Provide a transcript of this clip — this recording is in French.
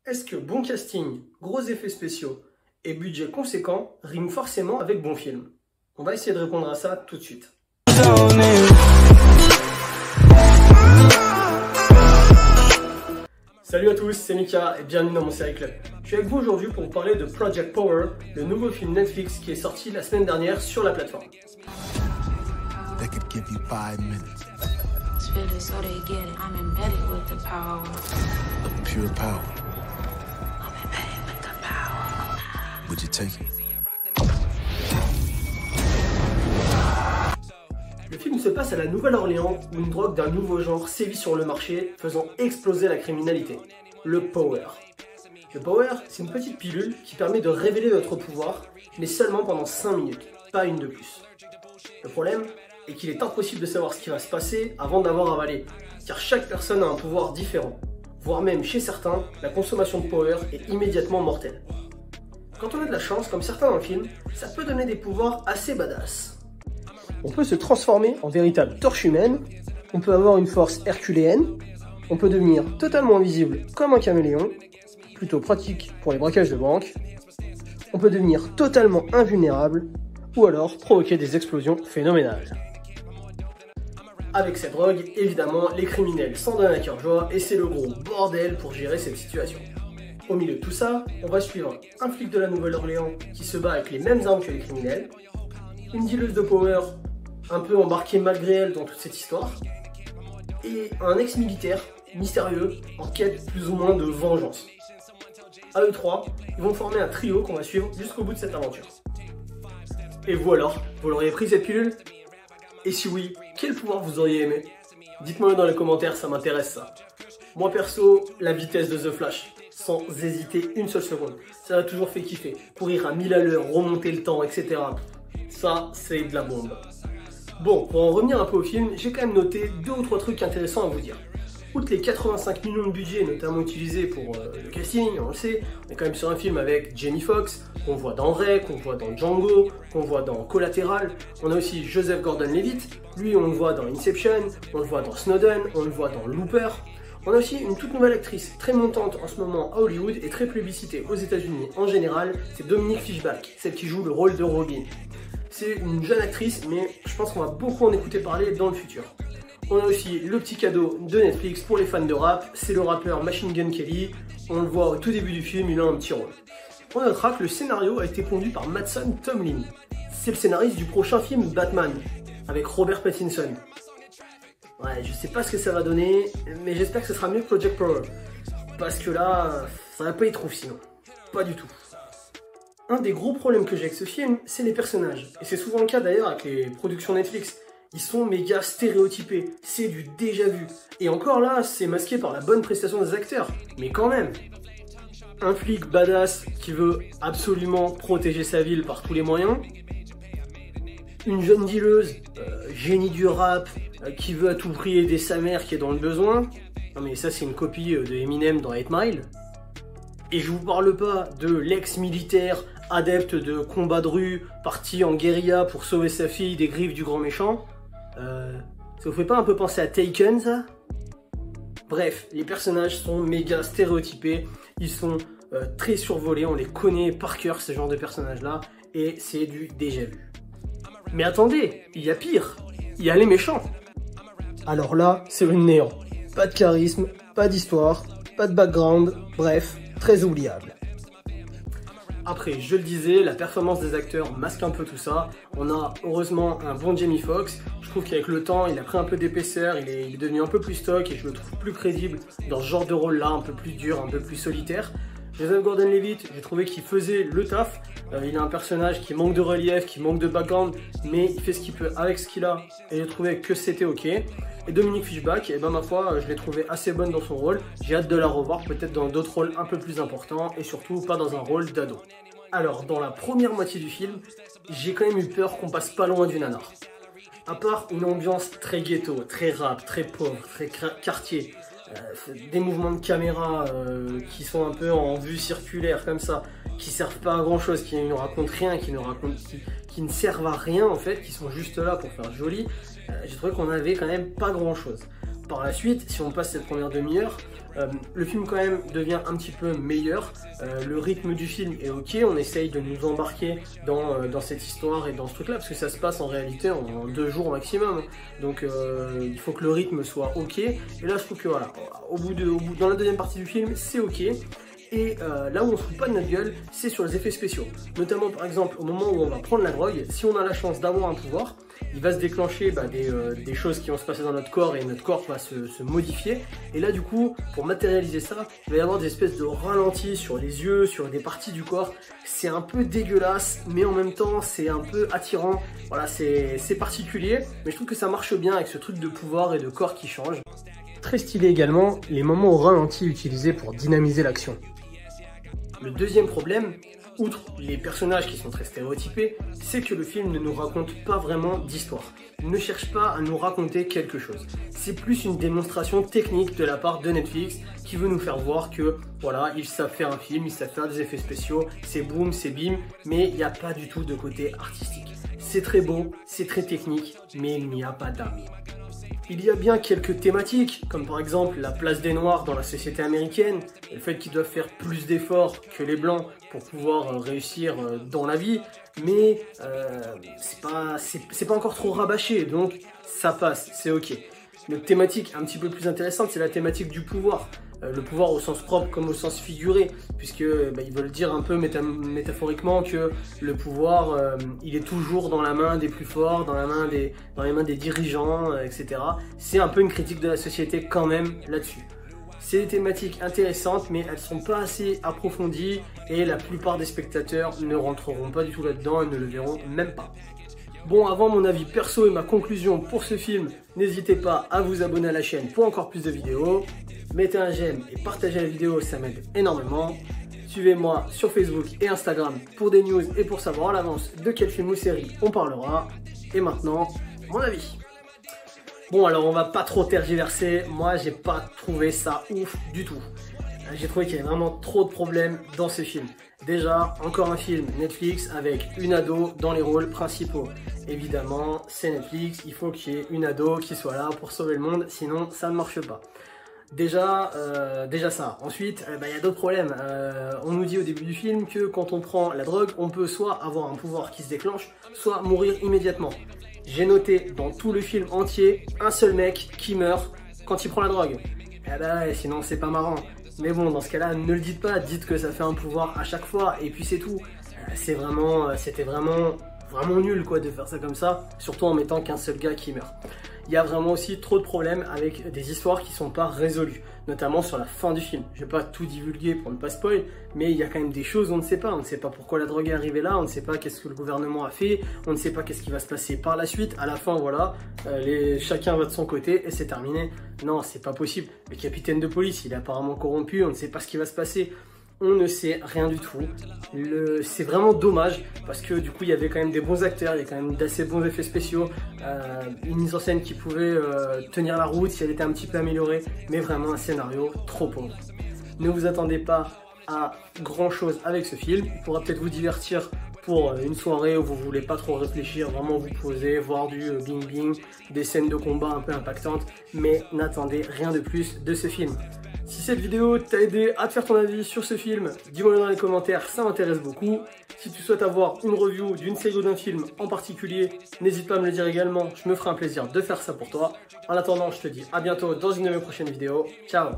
Est-ce que bon casting, gros effets spéciaux et budget conséquent riment forcément avec bon film? On va essayer de répondre à ça tout de suite. Salut à tous, c'est Mika et bienvenue dans mon série club. Je suis avec vous aujourd'hui pour vous parler de Project Power, le nouveau film Netflix qui est sorti la semaine dernière sur la plateforme. Le film se passe à la Nouvelle-Orléans où une drogue d'un nouveau genre sévit sur le marché, faisant exploser la criminalité. Le Power. Le Power, c'est une petite pilule qui permet de révéler notre pouvoir, mais seulement pendant 5 minutes, pas une de plus. Le problème est qu'il est impossible de savoir ce qui va se passer avant d'avoir avalé, car chaque personne a un pouvoir différent, voire même chez certains, la consommation de Power est immédiatement mortelle. Quand on a de la chance, comme certains dans le film, ça peut donner des pouvoirs assez badass. On peut se transformer en véritable torche humaine, on peut avoir une force herculéenne, on peut devenir totalement invisible comme un caméléon, plutôt pratique pour les braquages de banque, on peut devenir totalement invulnérable, ou alors provoquer des explosions phénoménales. Avec cette drogue, évidemment, les criminels s'en donnent à cœur joie et c'est le gros bordel pour gérer cette situation. Au milieu de tout ça, on va suivre un flic de la Nouvelle-Orléans qui se bat avec les mêmes armes que les criminels, une dealeuse de Power un peu embarquée malgré elle dans toute cette histoire, et un ex-militaire mystérieux en quête plus ou moins de vengeance. À eux trois, ils vont former un trio qu'on va suivre jusqu'au bout de cette aventure. Et vous alors, vous l'auriez pris cette pilule? Et si oui, quel pouvoir vous auriez aimé? Dites-moi dans les commentaires, ça m'intéresse ça. Moi perso, la vitesse de The Flash, sans hésiter une seule seconde. Ça m'a toujours fait kiffer. Courir à 1000 à l'heure, remonter le temps, etc. Ça, c'est de la bombe. Bon, pour en revenir un peu au film, j'ai quand même noté 2 ou 3 trucs intéressants à vous dire. Outre les 85 millions de budget notamment utilisés pour le casting, on le sait, on est quand même sur un film avec Jamie Foxx, qu'on voit dans Ray, qu'on voit dans Django, qu'on voit dans Collateral. On a aussi Joseph Gordon-Levitt, lui on le voit dans Inception, on le voit dans Snowden, on le voit dans Looper. On a aussi une toute nouvelle actrice très montante en ce moment à Hollywood et très plébiscitée aux États-Unis en général, c'est Dominique Fishback, celle qui joue le rôle de Robin. C'est une jeune actrice, mais je pense qu'on va beaucoup en écouter parler dans le futur. On a aussi le petit cadeau de Netflix pour les fans de rap, c'est le rappeur Machine Gun Kelly. On le voit au tout début du film, il a un petit rôle. On notera que le scénario a été pondu par Mattson Tomlin. C'est le scénariste du prochain film Batman, avec Robert Pattinson. Ouais, je sais pas ce que ça va donner, mais j'espère que ce sera mieux que Project Power. Parce que là, ça va pas être ouf sinon. Pas du tout. Un des gros problèmes que j'ai avec ce film, c'est les personnages. Et c'est souvent le cas d'ailleurs avec les productions Netflix. Ils sont méga stéréotypés, c'est du déjà vu. Et encore là, c'est masqué par la bonne prestation des acteurs. Mais quand même. Un flic badass qui veut absolument protéger sa ville par tous les moyens. Une jeune dealeuse, génie du rap, qui veut à tout prix aider sa mère qui est dans le besoin. Non mais ça c'est une copie de Eminem dans 8 Mile. Et je vous parle pas de l'ex-militaire adepte de combat de rue, parti en guérilla pour sauver sa fille des griffes du grand méchant. Ça vous fait pas un peu penser à Taken ça? Bref, les personnages sont méga stéréotypés, ils sont très survolés, on les connaît par cœur ce genre de personnages là, et c'est du déjà vu. Mais attendez, il y a pire, il y a les méchants. Alors là, c'est le néant. Pas de charisme, pas d'histoire, pas de background, bref, très oubliable. Après, je le disais, la performance des acteurs masque un peu tout ça. On a heureusement un bon Jamie Foxx. Je trouve qu'avec le temps, il a pris un peu d'épaisseur, il est devenu un peu plus stock et je le trouve plus crédible dans ce genre de rôle-là, un peu plus dur, un peu plus solitaire. Joseph Gordon-Levitt, j'ai trouvé qu'il faisait le taf. Il a un personnage qui manque de relief, qui manque de background, mais il fait ce qu'il peut avec ce qu'il a et j'ai trouvé que c'était ok. Et Dominique Fishback, et ben ma foi, je l'ai trouvé assez bonne dans son rôle. J'ai hâte de la revoir peut-être dans d'autres rôles un peu plus importants et surtout pas dans un rôle d'ado. Alors, dans la première moitié du film, j'ai quand même eu peur qu'on passe pas loin du nanar. À part une ambiance très ghetto, très rap, très pauvre, très quartier, des mouvements de caméra qui sont un peu en vue circulaire comme ça, qui servent pas à grand chose, qui ne racontent rien, qui ne servent à rien en fait, qui sont juste là pour faire joli, j'ai trouvé qu'on avait quand même pas grand chose. Par la suite, si on passe cette première demi-heure, le film quand même devient un petit peu meilleur. Le rythme du film est ok, on essaye de nous embarquer dans cette histoire et dans ce truc là, parce que ça se passe en réalité en 2 jours maximum. Donc il faut que le rythme soit ok. Et là je trouve que voilà, dans la deuxième partie du film, c'est ok. Et là où on se fout pas de notre gueule, c'est sur les effets spéciaux. Notamment par exemple au moment où on va prendre la drogue, si on a la chance d'avoir un pouvoir, il va se déclencher des choses qui vont se passer dans notre corps et notre corps va se modifier. Et là du coup, pour matérialiser ça, il va y avoir des espèces de ralentis sur les yeux, sur des parties du corps. C'est un peu dégueulasse, mais en même temps c'est un peu attirant. Voilà, c'est particulier, mais je trouve que ça marche bien avec ce truc de pouvoir et de corps qui change. Très stylé également, les moments au ralenti utilisés pour dynamiser l'action. Le deuxième problème, outre les personnages qui sont très stéréotypés, c'est que le film ne nous raconte pas vraiment d'histoire. Il ne cherche pas à nous raconter quelque chose. C'est plus une démonstration technique de la part de Netflix qui veut nous faire voir que voilà, ils savent faire un film, ils savent faire des effets spéciaux, c'est boum, c'est bim, mais il n'y a pas du tout de côté artistique. C'est très beau, c'est très technique, mais il n'y a pas d'âme. Il y a bien quelques thématiques, comme par exemple la place des Noirs dans la société américaine, et le fait qu'ils doivent faire plus d'efforts que les Blancs pour pouvoir réussir dans la vie, mais c'est pas encore trop rabâché, donc ça passe, c'est ok. Une thématique un petit peu plus intéressante, c'est la thématique du pouvoir. Le pouvoir au sens propre comme au sens figuré, puisque ils veulent dire un peu métaphoriquement que le pouvoir, il est toujours dans la main des plus forts, dans les mains des dirigeants, etc. C'est un peu une critique de la société quand même là-dessus. C'est des thématiques intéressantes, mais elles sont pas assez approfondies et la plupart des spectateurs ne rentreront pas du tout là-dedans et ne le verront même pas. Bon, avant mon avis perso et ma conclusion pour ce film, n'hésitez pas à vous abonner à la chaîne pour encore plus de vidéos. Mettez un j'aime et partagez la vidéo, ça m'aide énormément. Suivez-moi sur Facebook et Instagram pour des news et pour savoir à l'avance de quel film ou série on parlera. Et maintenant, mon avis. Bon, alors on va pas trop tergiverser, moi j'ai pas trouvé ça ouf du tout. J'ai trouvé qu'il y avait vraiment trop de problèmes dans ce film. Déjà, encore un film Netflix avec une ado dans les rôles principaux. Évidemment, c'est Netflix, il faut qu'il y ait une ado qui soit là pour sauver le monde, sinon ça ne marche pas. Déjà ça. Ensuite, y a d'autres problèmes. On nous dit au début du film que quand on prend la drogue, on peut soit avoir un pouvoir qui se déclenche, soit mourir immédiatement. J'ai noté dans tout le film entier un seul mec qui meurt quand il prend la drogue. Ouais, sinon c'est pas marrant. Mais bon, dans ce cas-là, ne le dites pas, dites que ça fait un pouvoir à chaque fois, et puis c'est tout. C'était vraiment nul quoi de faire ça comme ça, surtout en mettant qu'un seul gars qui meurt. Il y a vraiment aussi trop de problèmes avec des histoires qui sont pas résolues, notamment sur la fin du film. Je vais pas tout divulguer pour ne pas spoil, mais il y a quand même des choses on ne sait pas. On ne sait pas pourquoi la drogue est arrivée là, on ne sait pas qu'est-ce que le gouvernement a fait, on ne sait pas qu'est-ce qui va se passer par la suite. À la fin, voilà, chacun va de son côté et c'est terminé. Non, c'est pas possible. Le capitaine de police, il est apparemment corrompu, on ne sait pas ce qui va se passer. On ne sait rien du tout. C'est vraiment dommage parce que du coup il y avait quand même des bons acteurs, il y a quand même d'assez bons effets spéciaux, une mise en scène qui pouvait tenir la route si elle était un petit peu améliorée, mais vraiment un scénario trop pauvre. Ne vous attendez pas à grand chose avec ce film, il pourra peut-être vous divertir pour une soirée où vous voulez pas trop réfléchir, vraiment vous poser, voir du bing bing, des scènes de combat un peu impactantes, mais n'attendez rien de plus de ce film. Si cette vidéo t'a aidé à te faire ton avis sur ce film, dis-moi dans les commentaires, ça m'intéresse beaucoup. Si tu souhaites avoir une review d'une série ou d'un film en particulier, n'hésite pas à me le dire également, je me ferai un plaisir de faire ça pour toi. En attendant, je te dis à bientôt dans une de mes prochaines vidéos. Ciao!